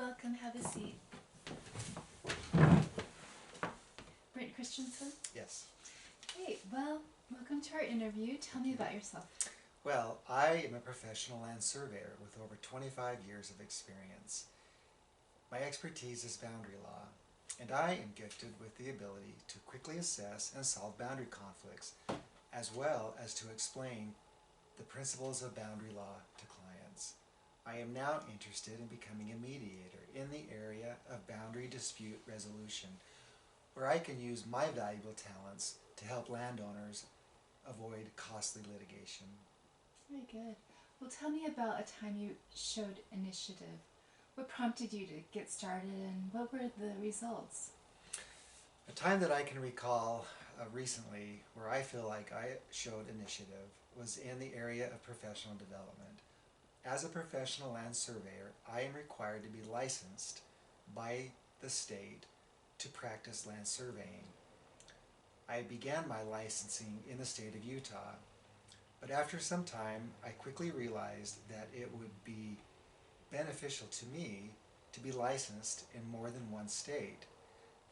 welcome. Have a seat. Brent Christensen? Yes. Great. Well, welcome to our interview. Tell me about yourself. Well, I am a professional land surveyor with over 25 years of experience. My expertise is boundary law, and I am gifted with the ability to quickly assess and solve boundary conflicts, as well as to explain the principles of boundary law to clients. I am now interested in becoming a mediator in the area of boundary dispute resolution, where I can use my valuable talents to help landowners avoid costly litigation. Very good. Well, tell me about a time you showed initiative. What prompted you to get started and what were the results? A time that I can recall recently where I feel like I showed initiative was in the area of professional development. As a professional land surveyor, I am required to be licensed by the state to practice land surveying. I began my licensing in the state of Utah, but after some time I quickly realized that it would be beneficial to me to be licensed in more than one state.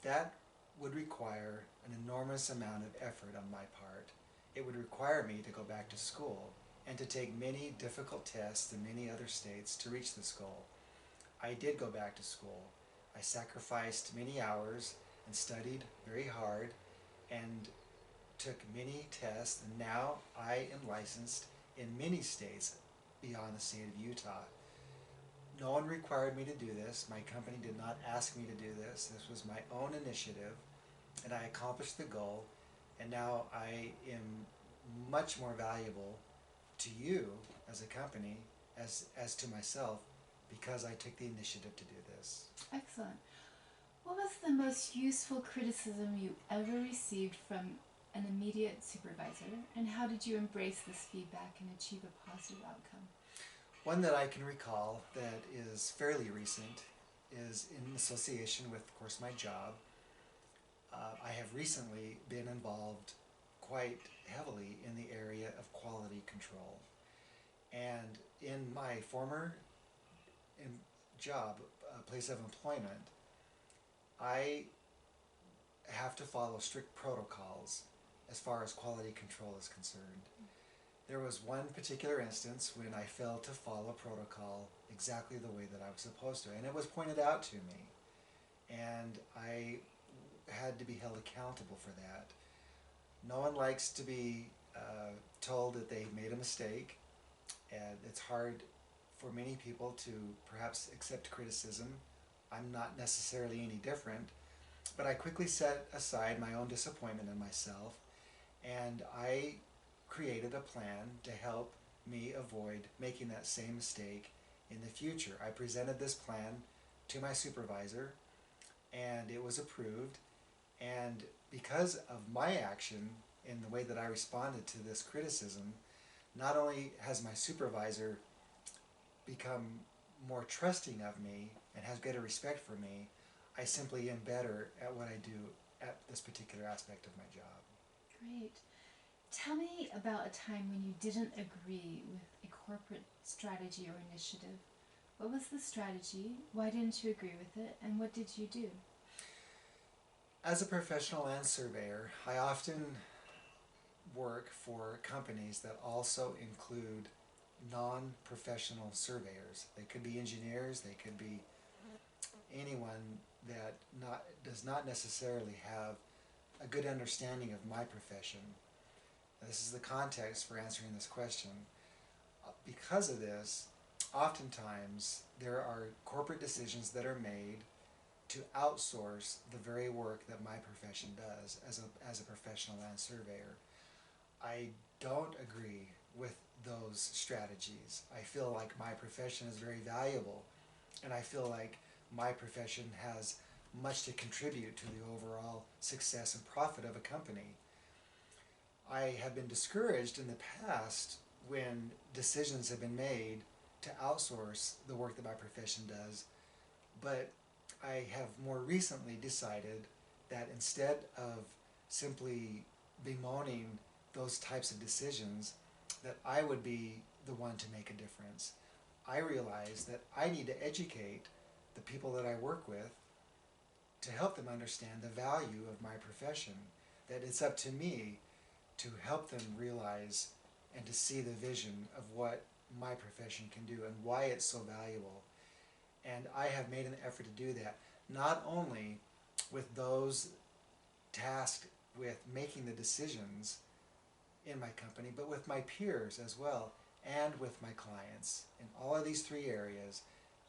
That would require an enormous amount of effort on my part. It would require me to go back to school and to take many difficult tests in many other states to reach this goal. I did go back to school. I sacrificed many hours and studied very hard and took many tests, and now I am licensed in many states beyond the state of Utah. No one required me to do this. My company did not ask me to do this. This was my own initiative, and I accomplished the goal, and now I am much more valuable to you as a company as to myself because I took the initiative to do this. Excellent. What was the most useful criticism you ever received from an immediate supervisor, and how did you embrace this feedback and achieve a positive outcome? One that I can recall that is fairly recent is in association with, of course, my job. I have recently been involved quite heavily in the area of quality control. And in my former job, place of employment, I have to follow strict protocols as far as quality control is concerned. There was one particular instance when I failed to follow protocol exactly the way that I was supposed to, and it was pointed out to me, and I had to be held accountable for that. No one likes to be told that they made a mistake, and it's hard for many people to perhaps accept criticism. I'm not necessarily any different, but I quickly set aside my own disappointment in myself, and I created a plan to help me avoid making that same mistake in the future. I presented this plan to my supervisor, and it was approved, and because of my action in the way that I responded to this criticism, not only has my supervisor become more trusting of me and has greater respect for me, I simply am better at what I do at this particular aspect of my job. Great. Tell me about a time when you didn't agree with a corporate strategy or initiative. What was the strategy? Why didn't you agree with it? And what did you do? As a professional land surveyor, I often work for companies that also include non-professional surveyors. They could be engineers, they could be anyone that does not necessarily have a good understanding of my profession. This is the context for answering this question. Because of this, oftentimes there are corporate decisions that are made to outsource the very work that my profession does as a professional land surveyor. I don't agree with those strategies. I feel like my profession is very valuable, and I feel like my profession has much to contribute to the overall success and profit of a company. I have been discouraged in the past when decisions have been made to outsource the work that my profession does, but I have more recently decided that instead of simply bemoaning those types of decisions, that I would be the one to make a difference. I realize that I need to educate the people that I work with to help them understand the value of my profession, that it's up to me to help them realize and to see the vision of what my profession can do and why it's so valuable. And I have made an effort to do that, not only with those tasked with making the decisions in my company, but with my peers as well, and with my clients. In all of these three areas,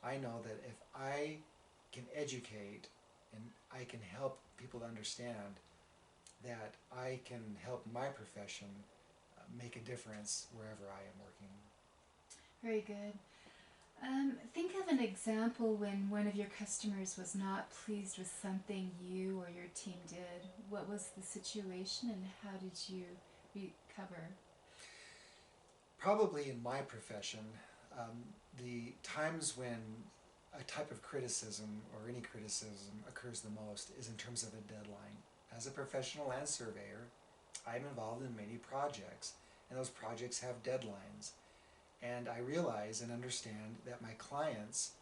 I know that if I can educate and I can help people understand that I can help my profession make a difference wherever I am working. Very good. Think of an example when one of your customers was not pleased with something you or your team did. What was the situation and how did you recover? Probably in my profession, the times when a type of criticism or any criticism occurs the most is in terms of a deadline. As a professional land surveyor, I'm involved in many projects, and those projects have deadlines. And I realize and understand that my clients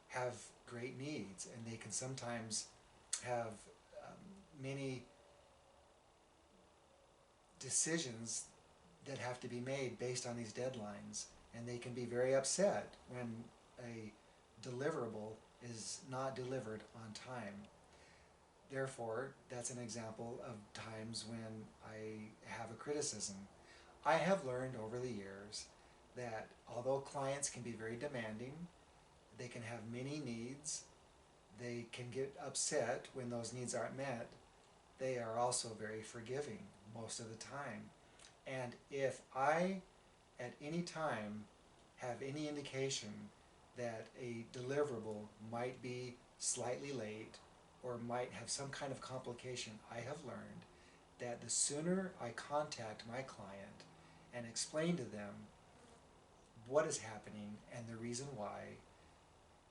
have great needs, and they can sometimes have many decisions that have to be made based on these deadlines, and they can be very upset when a deliverable is not delivered on time. Therefore, that's an example of times when I have a criticism. I have learned over the years that although clients can be very demanding, they can have many needs, they can get upset when those needs aren't met, they are also very forgiving most of the time. And if I, at any time, have any indication that a deliverable might be slightly late or might have some kind of complication, I have learned that the sooner I contact my client and explain to them what is happening and the reason why,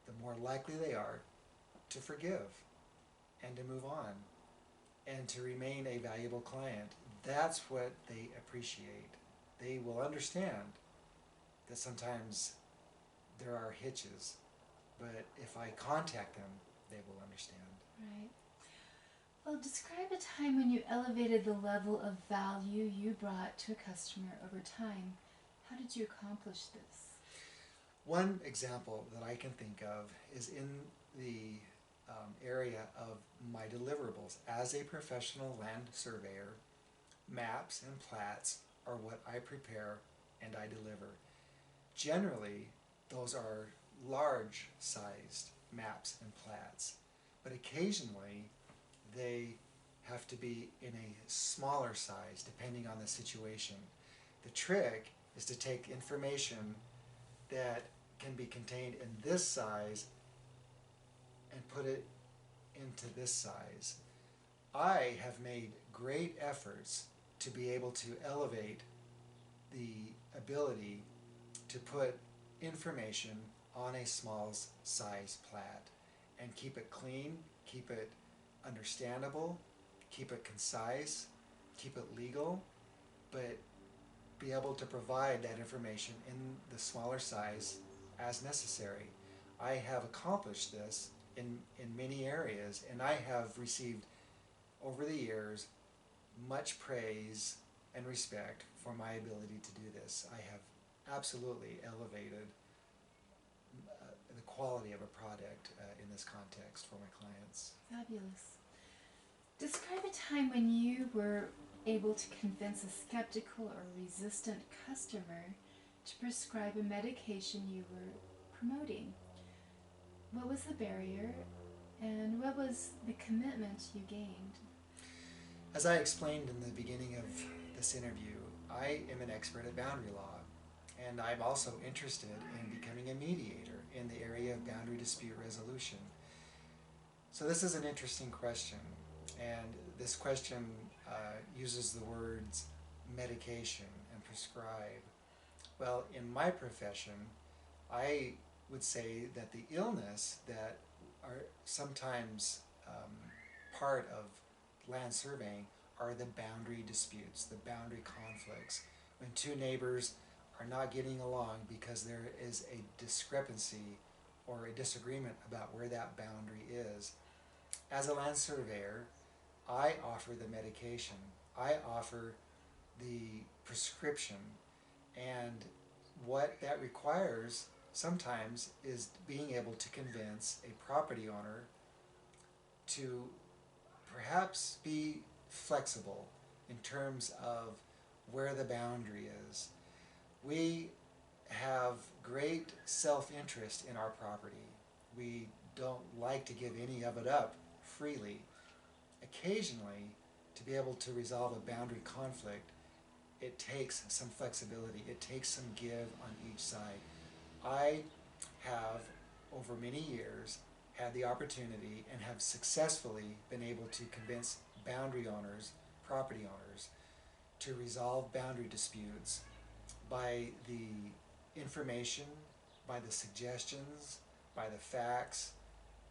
the more likely they are to forgive and to move on and to remain a valuable client. That's what they appreciate. They will understand that sometimes there are hitches, but if I contact them, they will understand. Right. Well, describe a time when you elevated the level of value you brought to a customer over time. How did you accomplish this? One example that I can think of is in the area of my deliverables. As a professional land surveyor, maps and plats are what I prepare and I deliver. Generally, those are large sized maps and plats, but occasionally they have to be in a smaller size depending on the situation. The trick is to take information that can be contained in this size and put it into this size. I have made great efforts to be able to elevate the ability to put information on a small size plat and keep it clean, keep it understandable, keep it concise, keep it legal, but be able to provide that information in the smaller size as necessary. I have accomplished this in many areas, and I have received over the years much praise and respect for my ability to do this. I have absolutely elevated the quality of a product in this context for my clients. Fabulous. Describe a time when you were able to convince a skeptical or resistant customer to prescribe a medication you were promoting. What was the barrier and what was the commitment you gained? As I explained in the beginning of this interview, I am an expert at boundary law, and I'm also interested in becoming a mediator in the area of boundary dispute resolution. So this is an interesting question, and this question uses the words medication and prescribe. Well, in my profession, I would say that the illness that are sometimes part of land surveying are the boundary disputes, the boundary conflicts. When two neighbors are not getting along because there is a discrepancy or a disagreement about where that boundary is, as a land surveyor, I offer the medication, I offer the prescription, and what that requires sometimes is being able to convince a property owner to perhaps be flexible in terms of where the boundary is. We have great self-interest in our property. We don't like to give any of it up freely. Occasionally, to be able to resolve a boundary conflict, it takes some flexibility, it takes some give on each side. I have, over many years, had the opportunity and have successfully been able to convince boundary owners, property owners, to resolve boundary disputes by the information, by the suggestions, by the facts,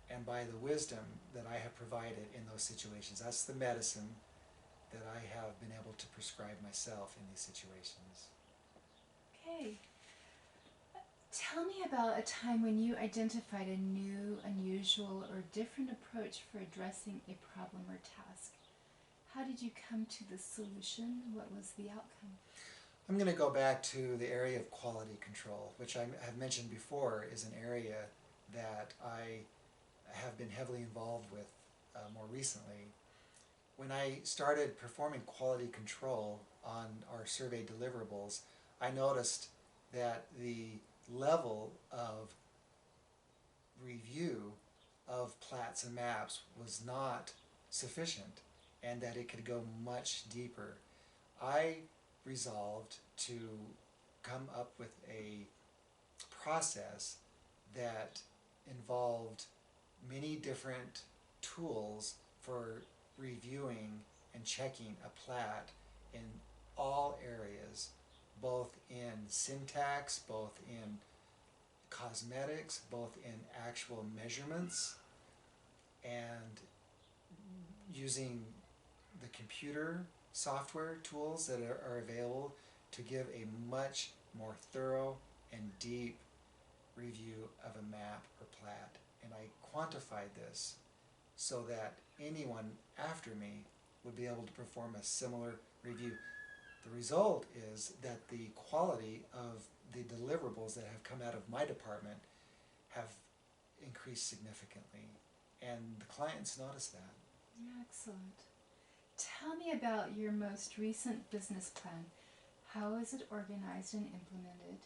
and by the wisdom that I have provided in those situations. That's the medicine that I have been able to prescribe myself in these situations. Okay. Tell me about a time when you identified a new, unusual, or different approach for addressing a problem or task. How did you come to the solution? What was the outcome? I'm going to go back to the area of quality control, which I have mentioned before is an area that I have been heavily involved with more recently. When I started performing quality control on our survey deliverables, I noticed that the level of review of plats and maps was not sufficient and that it could go much deeper. I resolved to come up with a process that involved many different tools for reviewing and checking a plat in all areas, both in syntax, both in cosmetics, both in actual measurements, and using the computer software tools that are available to give a much more thorough and deep review of a map or plat. And I quantified this so that anyone after me would be able to perform a similar review. The result is that the quality of the deliverables that have come out of my department have increased significantly, and the clients notice that. Excellent. Tell me about your most recent business plan. How is it organized and implemented?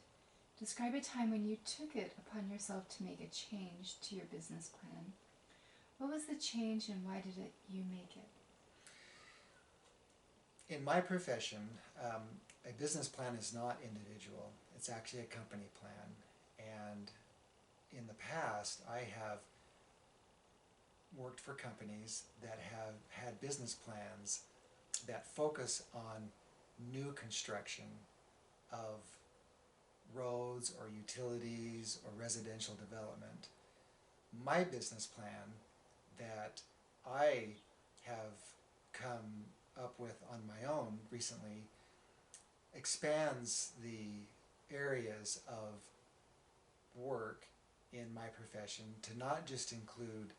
Describe a time when you took it upon yourself to make a change to your business plan. What was the change and why did you make it? In my profession, a business plan is not individual. It's actually a company plan. And in the past, I have worked for companies that have had business plans that focus on new construction of roads or utilities or residential development. My business plan that I have come up with on my own recently expands the areas of work in my profession to not just include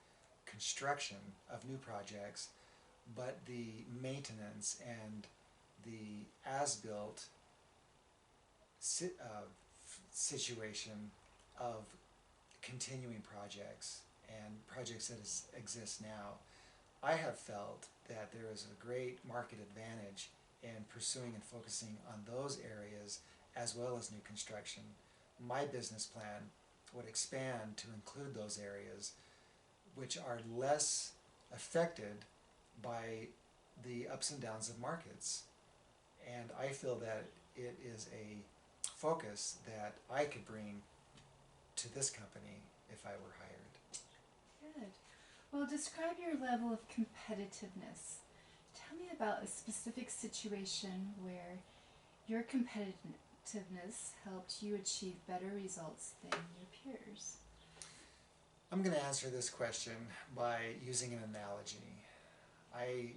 construction of new projects, but the maintenance and the as-built situation of continuing projects and projects that exist now. I have felt that there is a great market advantage in pursuing and focusing on those areas as well as new construction. My business plan would expand to include those areas which are less affected by the ups and downs of markets. And I feel that it is a focus that I could bring to this company if I were hired. Good. Well, describe your level of competitiveness. Tell me about a specific situation where your competitiveness helped you achieve better results than your peers. I'm going to answer this question by using an analogy. I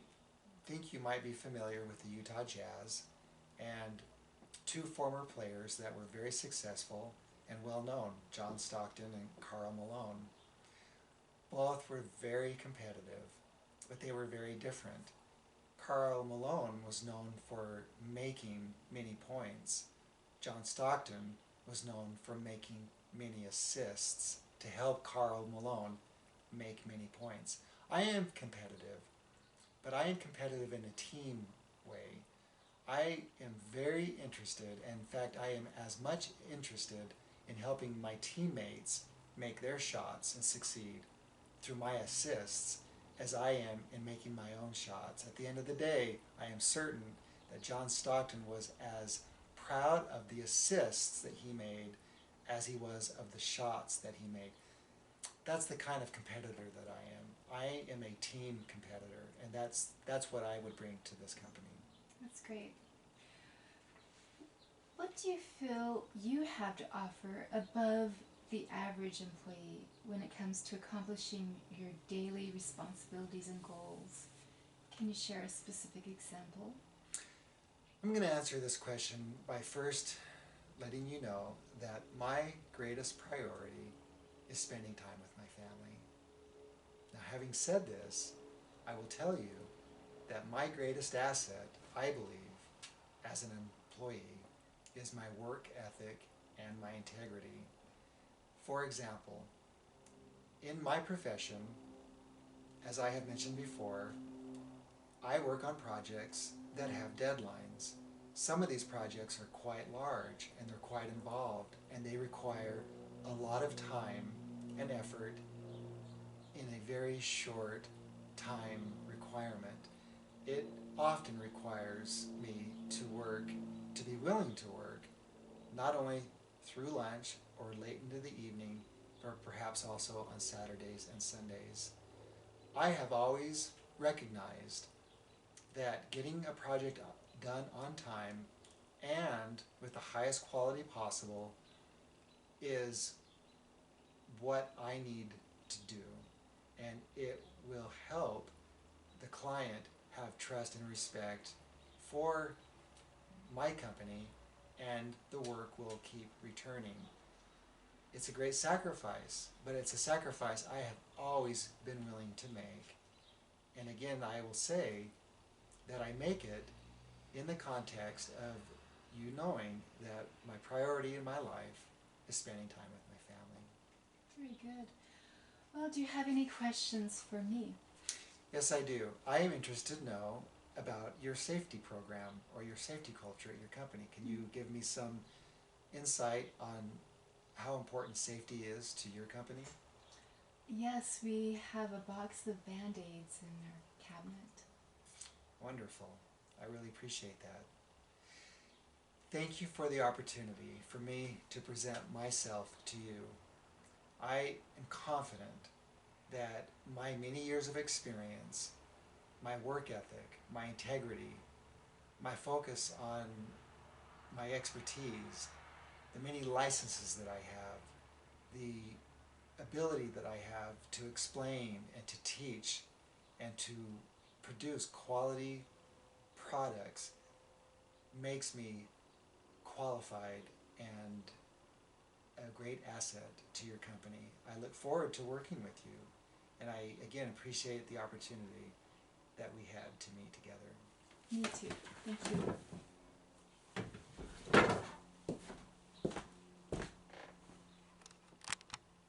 think you might be familiar with the Utah Jazz and two former players that were very successful and well known, John Stockton and Carl Malone. Both were very competitive, but they were very different. Carl Malone was known for making many points. John Stockton was known for making many assists to help Carl Malone make many points. I am competitive, but I am competitive in a team way. I am very interested, and in fact, I am as much interested in helping my teammates make their shots and succeed through my assists as I am in making my own shots. At the end of the day, I am certain that John Stockton was as proud of the assists that he made as he was of the shots that he made. That's the kind of competitor that I am. I am a team competitor, and that's what I would bring to this company. That's great. What do you feel you have to offer above the average employee when it comes to accomplishing your daily responsibilities and goals? Can you share a specific example? I'm going to answer this question by first letting you know that my greatest priority is spending time with my family. Now, having said this, I will tell you that my greatest asset, I believe, as an employee, is my work ethic and my integrity. For example, in my profession, as I have mentioned before, I work on projects that have deadlines. Some of these projects are quite large and they're quite involved, and they require a lot of time and effort in a very short time requirement. It often requires me to work, to be willing to work, not only through lunch or late into the evening, but perhaps also on Saturdays and Sundays. I have always recognized that getting a project done on time and with the highest quality possible is what I need to do, and it will help the client have trust and respect for my company, and the work will keep returning. It's a great sacrifice, but it's a sacrifice I have always been willing to make. And again, I will say that I make it in the context of you knowing that my priority in my life is spending time with my family. Very good. Well, do you have any questions for me? Yes, I do. I am interested to know about your safety program or your safety culture at your company. Can you give me some insight on how important safety is to your company? Yes, we have a box of Band-Aids in our cabinet. Wonderful. I really appreciate that. Thank you for the opportunity for me to present myself to you. I am confident that my many years of experience, my work ethic, my integrity, my focus on my expertise, the many licenses that I have, the ability that I have to explain and to teach and to produce quality products makes me qualified and a great asset to your company. I look forward to working with you, and I again appreciate the opportunity that we had to meet together. Me too. Thank you.